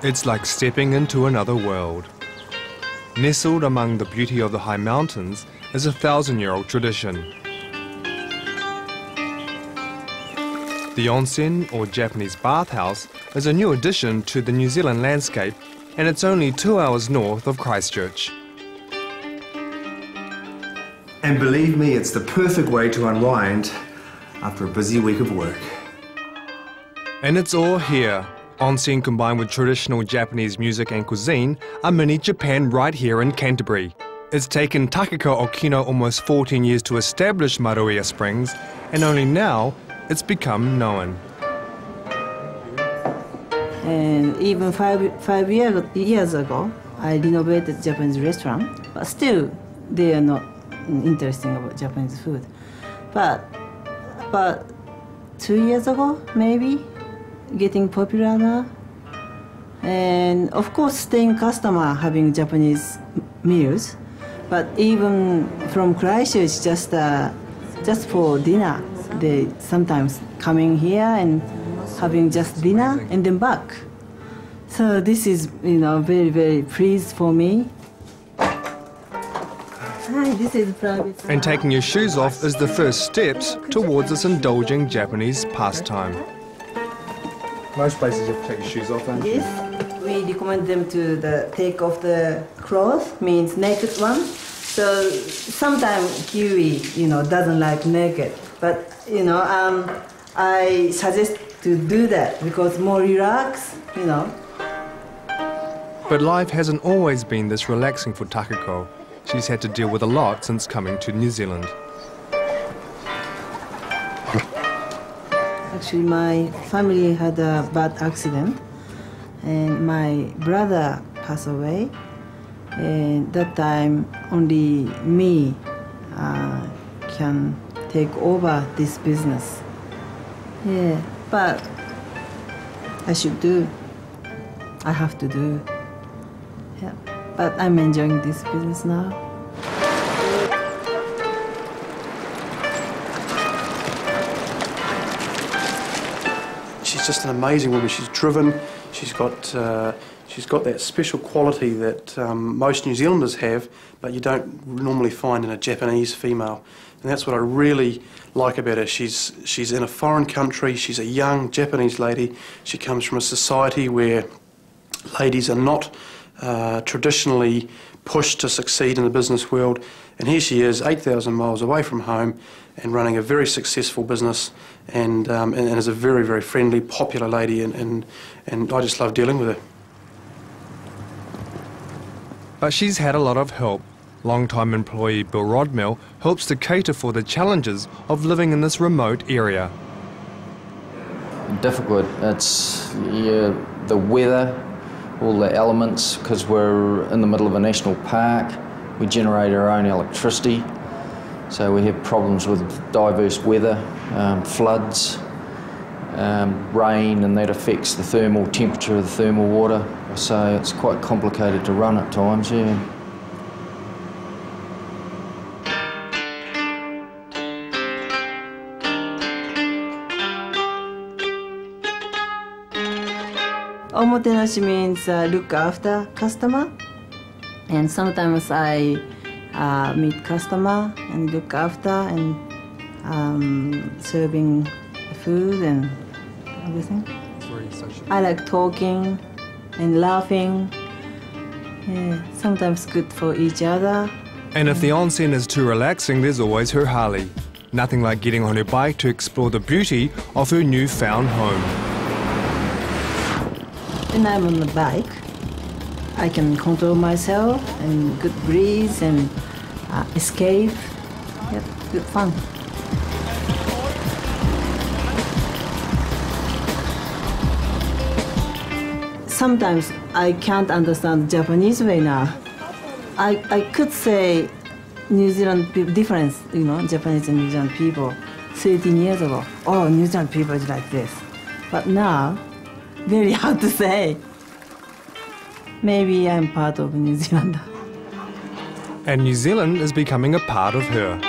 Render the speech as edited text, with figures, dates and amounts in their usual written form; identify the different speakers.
Speaker 1: It's like stepping into another world. Nestled among the beauty of the high mountains is a 1,000-year-old tradition. The onsen, or Japanese bathhouse, is a new addition to the New Zealand landscape, and it's only 2 hours north of Christchurch.
Speaker 2: And believe me, it's the perfect way to unwind after a busy week of work.
Speaker 1: And it's all here. Onsen combined with traditional Japanese music and cuisine are mini Japan right here in Canterbury. It's taken Takako Ogino almost 14 years to establish Maruia Springs, and only now it's become known.
Speaker 3: And even five years ago, I renovated Japanese restaurant, but still they are not interested about Japanese food. But 2 years ago, maybe, getting popular now. And of course, staying customer having Japanese meals, but even from Christchurch, just for dinner, they sometimes coming here and having just dinner and then back. So this is, very, very pleased for me. Hi, this is private.
Speaker 1: And taking your shoes off is the first steps towards this indulging Japanese pastime. Most places you have to take your shoes off, don't you?
Speaker 3: Yes, we recommend them to take off the clothes, means naked one. So sometimes Kiwi, doesn't like naked, but I suggest to do that because more relaxed,
Speaker 1: But life hasn't always been this relaxing for Takako. She's had to deal with a lot since coming to New Zealand.
Speaker 3: Actually, my family had a bad accident, and my brother passed away. And that time, only me can take over this business. Yeah, but I should do. I have to do. Yeah, but I'm enjoying this business now.
Speaker 4: She's just an amazing woman. She's driven. She's got that special quality that most New Zealanders have, but you don't normally find in a Japanese female. And that's what I really like about her. She's in a foreign country. She's a young Japanese lady. She comes from a society where ladies are not traditionally pushed to succeed in the business world. And here she is, 8,000 miles away from home, and running a very successful business, and is a very, very friendly, popular lady, and I just love dealing with her.
Speaker 1: But she's had a lot of help. Long-time employee Bill Rodmill helps to cater for the challenges of living in this remote area.
Speaker 5: Difficult. It's the weather, all the elements, because we're in the middle of a national park. We generate our own electricity, so we have problems with diverse weather, floods, rain, and that affects the thermal temperature of the thermal water. So it's quite complicated to run at times, yeah.
Speaker 3: Omotenashi means look after customer, and sometimes I meet customer and look after and serving food and everything. I like talking and laughing. Yeah, sometimes good for each other.
Speaker 1: And if the onsen is too relaxing, there's always her Harley. Nothing like getting on her bike to explore the beauty of her newfound home.
Speaker 3: When I'm on the bike, I can control myself and good breeze and escape. Yep, good fun. Sometimes I can't understand Japanese way now. I could say New Zealand difference, Japanese and New Zealand people 13 years ago. Oh, New Zealand people is like this. But now, very hard to say. Maybe I'm part of New Zealand.
Speaker 1: And New Zealand is becoming a part of her.